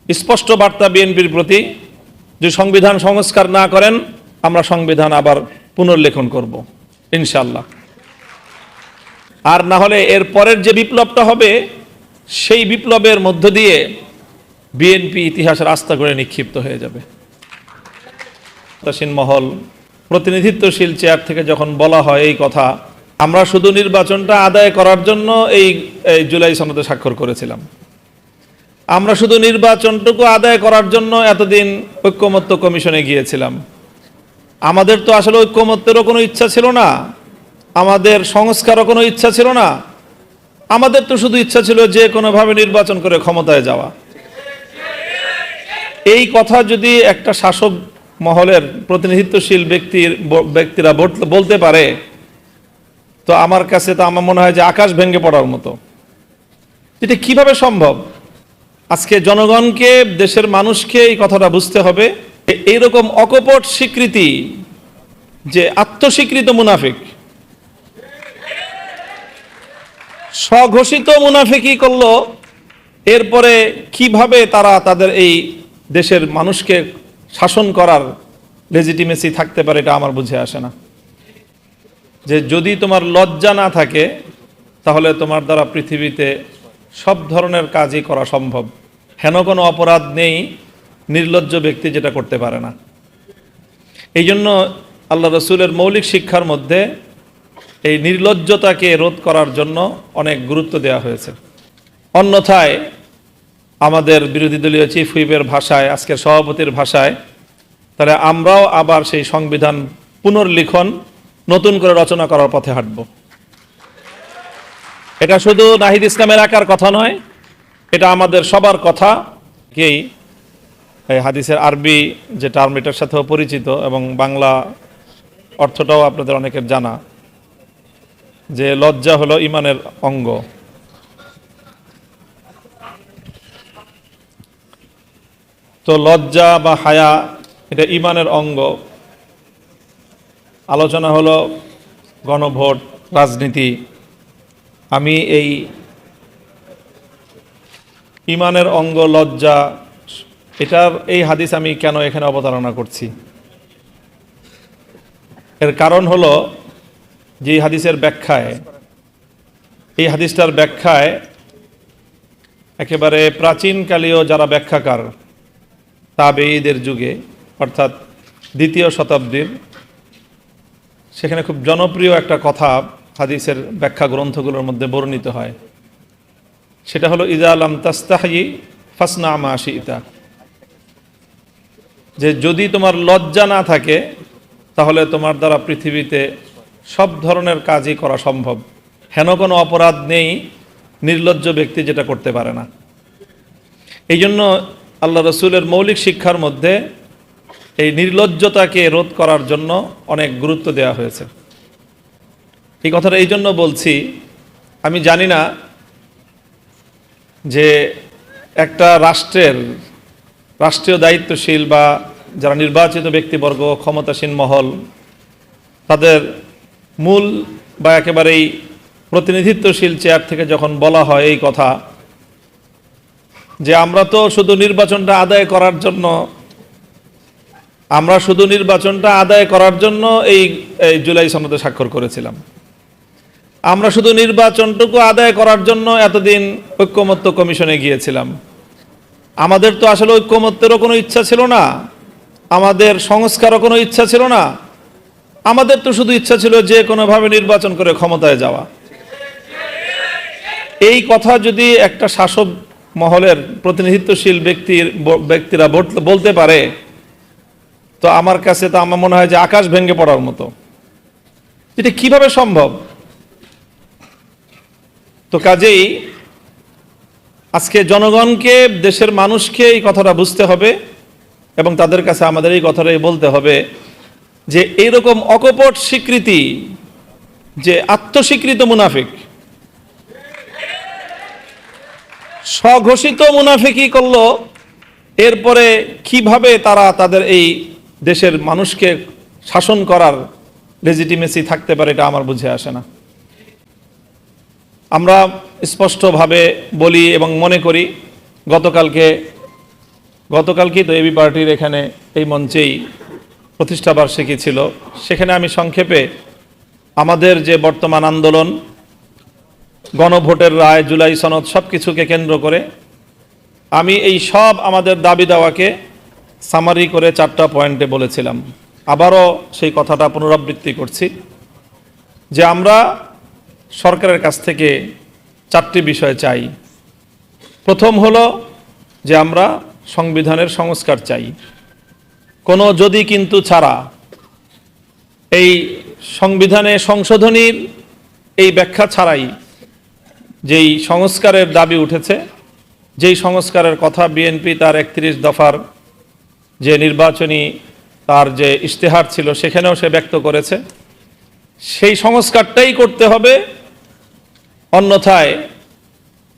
স্পষ্ট বার্তা বিএনপির প্রতি যে সংবিধান সংস্কার না করেন আমরা সংবিধান আবার পুনর্লেখন করব ইনশাআল্লাহ। আর না হলে এর পরের যে বিপ্লবটা হবে সেই বিপ্লবের মধ্য দিয়ে বিএনপি ইতিহাসের আস্থা করে নিক্ষিপ্ত হয়ে যাবে। ক্ষমতাসীন মহল প্রতিনিধিত্বশীল চেয়ার থেকে যখন বলা হয় এই কথা, আমরা শুধু নির্বাচনটা আদায় করার জন্য এই জুলাই সনদে স্বাক্ষর করেছিলাম, আমরা শুধু নির্বাচনটুকু আদায় করার জন্য এতদিন ঐক্যমত্য কমিশনে গিয়েছিলাম। আমাদের তো আসলে ঐক্যমত্যেরও কোনো ইচ্ছা ছিল না, আমাদের সংস্কারও কোনো ইচ্ছা ছিল না, আমাদের তো শুধু ইচ্ছা ছিল যে কোনোভাবে নির্বাচন করে ক্ষমতায় যাওয়া। এই কথা যদি একটা শাসক মহলের প্রতিনিধিত্বশীল ব্যক্তিরা বলতে পারে, তো আমার কাছে তো আমার মনে হয় যে আকাশ ভেঙে পড়ার মতো। এটা কিভাবে সম্ভব? আজকে জনগণকে, দেশের মানুষকে এই কথাটা বুঝতে হবে। এইরকম অকপট স্বীকৃতি, যে আত্মস্বীকৃত মুনাফিক, স্বঘোষিত মুনাফিকি করলো, এরপরে কিভাবে তারা তাদের এই দেশের মানুষকে শাসন করার লেজিটিমেসি থাকতে পারে, এটা আমার বুঝে আসে না। যে যদি তোমার লজ্জা না থাকে তাহলে তোমার দ্বারা পৃথিবীতে সব ধরনের কাজই করা সম্ভব। হেন কোনো অপরাধ নেই নির্লজ্জ ব্যক্তি যেটা করতে পারে না। এই জন্য আল্লাহ রসুলের মৌলিক শিক্ষার মধ্যে এই নির্লজ্জতাকে রোধ করার জন্য অনেক গুরুত্ব দেওয়া হয়েছে। অন্যথায় আমাদের বিরোধী দলীয় চিফ হুইপের ভাষায়, আজকের সভাপতির ভাষায়, তাহলে আমরাও আবার সেই সংবিধান পুনর্লিখন নতুন করে রচনা করার পথে হাঁটব। এটা শুধু নাহিদ ইসলামের একার কথা নয়, এটা আমাদের সবার কথা। এই হাদিসের আরবি যে টার্ম, এটার সাথেও পরিচিত এবং বাংলা অর্থটাও আপনাদের অনেকের জানা, যে লজ্জা হলো ঈমানের অঙ্গ। তো লজ্জা বা হায়া এটা ঈমানের অঙ্গ। আলোচনা হলো গণভোট, রাজনীতি। আমি এই ঈমানের অঙ্গ লজ্জা, এটার এই হাদিস আমি কেন এখানে অবতারণা করছি, এর কারণ হলো যে হাদিসের ব্যাখ্যায়, এই হাদিসটার ব্যাখ্যায় একেবারে প্রাচীনকালীয় যারা ব্যাখ্যাকার, তাবেঈদের যুগে, অর্থাৎ দ্বিতীয় শতাব্দীর, সেখানে খুব জনপ্রিয় একটা কথা হাদিসের ব্যাখ্যা গ্রন্থগুলোর মধ্যে বর্ণিত হয়। সেটা হলো ইজা লাম তাস্তাহি ফাসনা মা শিতা, যে যদি তোমার লজ্জা না থাকে তাহলে তোমার দ্বারা পৃথিবীতে সব ধরনের কাজই করা সম্ভব। হেন কোনো অপরাধ নেই নির্লজ্জ ব্যক্তি যেটা করতে পারে না। এই জন্য আল্লাহ রসুলের মৌলিক শিক্ষার মধ্যে এই নির্লজ্জতাকে রোধ করার জন্য অনেক গুরুত্ব দেওয়া হয়েছে। এই কথাটা এই জন্য বলছি, আমি জানি না যে একটা রাষ্ট্রীয় দায়িত্বশীল বা যারা নির্বাচিত ব্যক্তিবর্গ, ক্ষমতাসীন মহল, তাদের মূল বা একেবারেই প্রতিনিধিত্বশীল চেয়ার থেকে যখন বলা হয় এই কথা, যে আমরা তো শুধু নির্বাচনটা আদায় করার জন্য এই জুলাই সনদে স্বাক্ষর করেছিলাম, আমরা শুধু নির্বাচনটুকু আদায় করার জন্য এতদিন ঐক্যমত্য কমিশনে গিয়েছিলাম, আমাদের তো আসলে ঐক্যমত্যেরও কোনো ইচ্ছা ছিল না, আমাদের সংস্কারও কোনো ইচ্ছা ছিল না, আমাদের তো শুধু ইচ্ছা ছিল যে কোনোভাবে নির্বাচন করে ক্ষমতায় যাওয়া। এই কথা যদি একটা শাসক মহলের প্রতিনিধিত্বশীল ব্যক্তিরা বলতে পারে, তো আমার কাছে তো আমার মনে হয় যে আকাশ ভেঙে পড়ার মতো। এটা কিভাবে সম্ভব? তো কাজেই আজকে জনগণকে, দেশের মানুষকে এই কথাটা বুঝতে হবে এবং তাদের কাছে আমাদের এই কথাটাই বলতে হবে যে এইরকম অকপট স্বীকৃতি, যে আত্মস্বীকৃত মুনাফিক, স্বঘোষিত মুনাফিকি করলো, এরপরে কিভাবে তারা তাদের এই দেশের মানুষকে শাসন করার লেজিটিমেসি থাকতে পারে, এটা আমার বুঝে আসে না। আমরা স্পষ্টভাবে বলি এবং মনে করি, গতকালকে গতকালকেই তো এবি পার্টির এখানে এই মঞ্চেই প্রতিষ্ঠাবার্ষিকী ছিল, সেখানে আমি সংক্ষেপে আমাদের যে বর্তমান আন্দোলন, গণভোটের রায়, জুলাই সনদ, সব কিছুকে কেন্দ্র করে আমি এই সব আমাদের দাবি দাওয়াকে সামারি করে 4টা পয়েন্টে বলেছিলাম। আবারও সেই কথাটা পুনরাবৃত্তি করছি যে আমরা সরকারের কাছ থেকে 4টি বিষয় চাই। প্রথম হলো যে আমরা সংবিধানের সংস্কার চাই, কোনো যদি কিন্তু ছাড়া। এই সংবিধানে সংশোধনীর এই ব্যাখ্যা ছাড়াই যেই সংস্কারের দাবি উঠেছে, যেই সংস্কারের কথা বিএনপি তার 31 দফার যে নির্বাচনী তার যে ইশতেহার ছিল সেখানেও সে ব্যক্ত করেছে, সেই সংস্কারটাই করতে হবে। অন্যথায়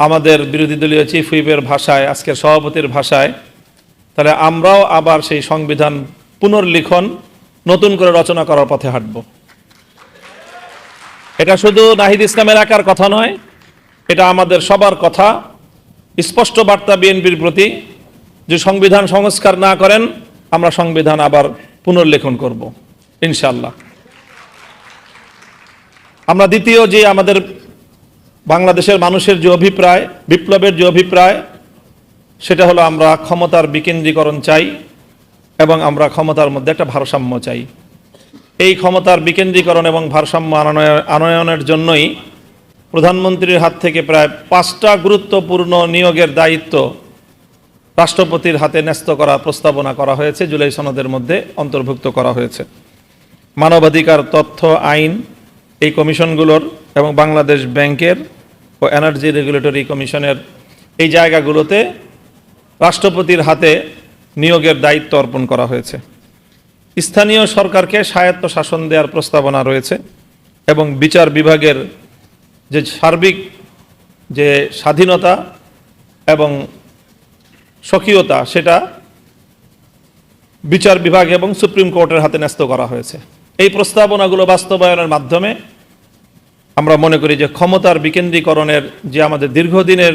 আমাদের বিরোধী দলীয় চিফ হুইপের ভাষায়, আজকের সভাপতির ভাষায়, তাহলে আমরাও আবার সেই সংবিধান পুনর্লিখন নতুন করে রচনা করার পথে হাঁটব। এটা শুধু নাহিদ ইসলামের একার কথা নয়, এটা আমাদের সবার কথা। স্পষ্ট বার্তা বিএনপির প্রতি যে সংবিধান সংস্কার না করেন আমরা সংবিধান আবার পুনর্লেখন করব ইনশাআল্লাহ। আমরা দ্বিতীয় যে আমাদের বাংলাদেশের মানুষের যে অভিপ্রায়, বিপ্লবের যে অভিপ্রায়, সেটা হলো আমরা ক্ষমতার বিকেন্দ্রীকরণ চাই এবং আমরা ক্ষমতার মধ্যে একটা ভারসাম্য চাই। এই ক্ষমতার বিকেন্দ্রীকরণ এবং ভারসাম্য আনয়নের জন্যই প্রধানমন্ত্রীর হাত থেকে প্রায় 5টা গুরুত্বপূর্ণ নিয়োগের দায়িত্ব রাষ্ট্রপতির হাতে ন্যস্ত করার প্রস্তাবনা করা হয়েছে, জুলাই সনদের মধ্যে অন্তর্ভুক্ত করা হয়েছে। মানবাধিকার, তথ্য, আইন এই কমিশনগুলোর এবং বাংলাদেশ ব্যাংকের ও এনার্জি রেগুলেটরি কমিশনের এই জায়গাগুলোতে রাষ্ট্রপতির হাতে নিয়োগের দায়িত্ব অর্পণ করা হয়েছে। স্থানীয় সরকারকে স্বায়ত্ত শাসন দেওয়ার প্রস্তাবনা রয়েছে এবং বিচার বিভাগের যে সার্বিক যে স্বাধীনতা এবং স্বকীয়তা সেটা বিচার বিভাগ এবং সুপ্রিম কোর্টের হাতে ন্যস্ত করা হয়েছে। এই প্রস্তাবনাগুলো বাস্তবায়নের মাধ্যমে আমরা মনে করি যে ক্ষমতার বিকেন্দ্রীকরণের যে আমাদের দীর্ঘদিনের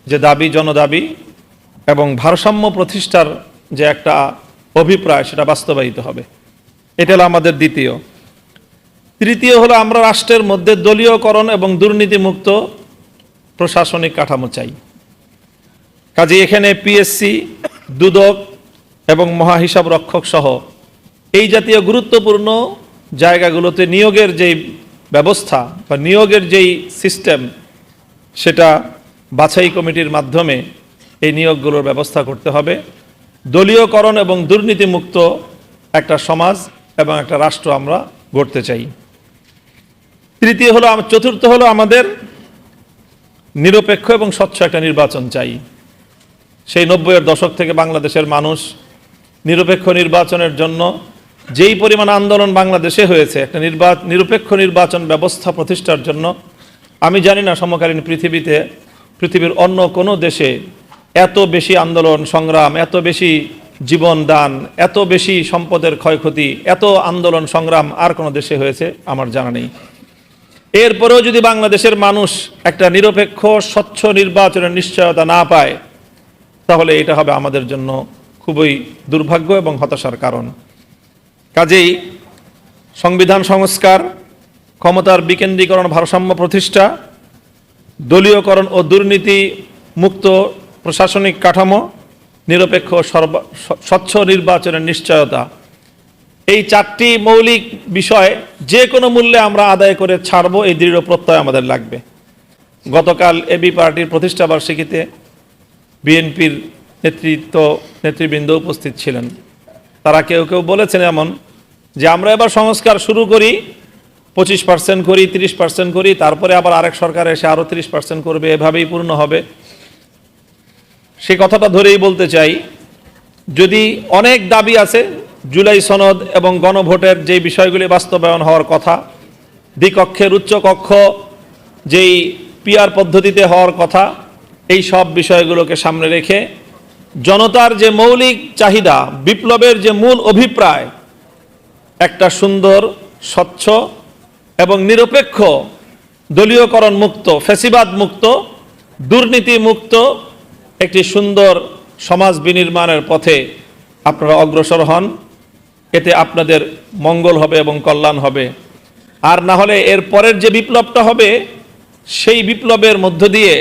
যে দাবি, জনদাবি এবং ভারসাম্য প্রতিষ্ঠার যে একটা অভিপ্রায়, সেটা বাস্তবায়িত হবে। এটা হলো আমাদের দ্বিতীয়। তৃতীয় হলো আমরা রাষ্ট্রের মধ্যে দলীয়করণ এবং দুর্নীতিমুক্ত প্রশাসনিক কাঠামো চাই। কাজে এখানে পিএসসি, দুদক এবং মহাহিসাব রক্ষক সহ এই জাতীয় গুরুত্বপূর্ণ জায়গাগুলোতে নিয়োগের যেই ব্যবস্থা বা নিয়োগের যেই সিস্টেম, সেটা বাছাই কমিটির মাধ্যমে এই নিয়োগগুলোর ব্যবস্থা করতে হবে। দলীয়করণ এবং দুর্নীতিমুক্ত একটা সমাজ এবং একটা রাষ্ট্র আমরা গড়তে চাই। চতুর্থ হলো আমাদের নিরপেক্ষ এবং স্বচ্ছ একটা নির্বাচন চাই। সেই 90-এর দশক থেকে বাংলাদেশের মানুষ নিরপেক্ষ নির্বাচনের জন্য যেই পরিমাণ আন্দোলন বাংলাদেশে হয়েছে, একটা নিরপেক্ষ নির্বাচন ব্যবস্থা প্রতিষ্ঠার জন্য, আমি জানি না সমকালীন পৃথিবীর অন্য কোনো দেশে এত বেশি আন্দোলন সংগ্রাম, এত বেশি জীবন দান, এত বেশি সম্পদের ক্ষয়ক্ষতি, এত আন্দোলন সংগ্রাম আর কোনো দেশে হয়েছে আমার জানা নেই। এরপরেও যদি বাংলাদেশের মানুষ একটা নিরপেক্ষ স্বচ্ছ নির্বাচনের নিশ্চয়তা না পায়, তাহলে এটা হবে আমাদের জন্য খুবই দুর্ভাগ্য এবং হতাশার কারণ। কাজেই সংবিধান সংস্কার, ক্ষমতার বিকেন্দ্রীকরণ, ভারসাম্য প্রতিষ্ঠা, দলীয়করণ ও দুর্নীতি মুক্ত প্রশাসনিক কাঠামো, নিরপেক্ষ স্বচ্ছ নির্বাচনের নিশ্চয়তা, এই 4টি মৌলিক বিষয় যে কোনো মূল্যে আমরা আদায় করে ছাড়ব, এই দৃঢ় প্রত্যয় আমাদের লাগবে। গতকাল এবি পার্টির প্রতিষ্ঠাবার্ষিকীতে বিএনপির নেতৃবৃন্দ উপস্থিত ছিলেন। তারা কেউ কেউ বলেছেন এমন যে আমরা এবার সংস্কার শুরু করি, 25% করি, 30% করি, তারপরে আবার আরেক সরকার এসে আরও 30% করবে, এভাবেই পূর্ণ হবে। সে কথাটা ধরেই বলতে চাই, যদি অনেক দাবি আছে, জুলাই সনদ এবং গণভোটের যেই বিষয়গুলি বাস্তবায়ন হওয়ার কথা, দ্বিকক্ষের উচ্চকক্ষ যেই পিআর পদ্ধতিতে হওয়ার কথা, এই সব বিষয়গুলোকে সামনে রেখে জনতার যে মৌলিক চাহিদা, বিপ্লবের যে মূল অভিপ্রায়, একটা সুন্দর, স্বচ্ছ এবং নিরপেক্ষ, দলীয়করণ মুক্ত, ফ্যাসিবাদ মুক্ত, দুর্নীতি মুক্ত একটি সুন্দর সমাজ বিনির্মাণের পথে আপনারা অগ্রসর হন, এতে আপনাদের মঙ্গল হবে এবং কল্যাণ হবে। আর না হলে এর পরের যে বিপ্লবটা হবে, সেই বিপ্লবের মধ্য দিয়ে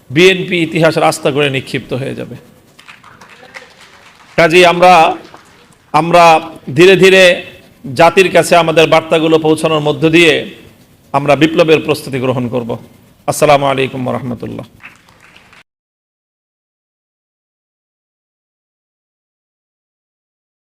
বিএনপি ইতিহাস রাস্তা করে নিক্ষিপ্ত হয়ে যাবে। কাজেই আমরা ধীরে ধীরে জাতির কাছে আমাদের বার্তাগুলো পৌঁছানোর মধ্য দিয়ে আমরা বিপ্লবের প্রস্তুতি গ্রহণ করব। আসসালামু আলাইকুম ওয়া রাহমাতুল্লাহ।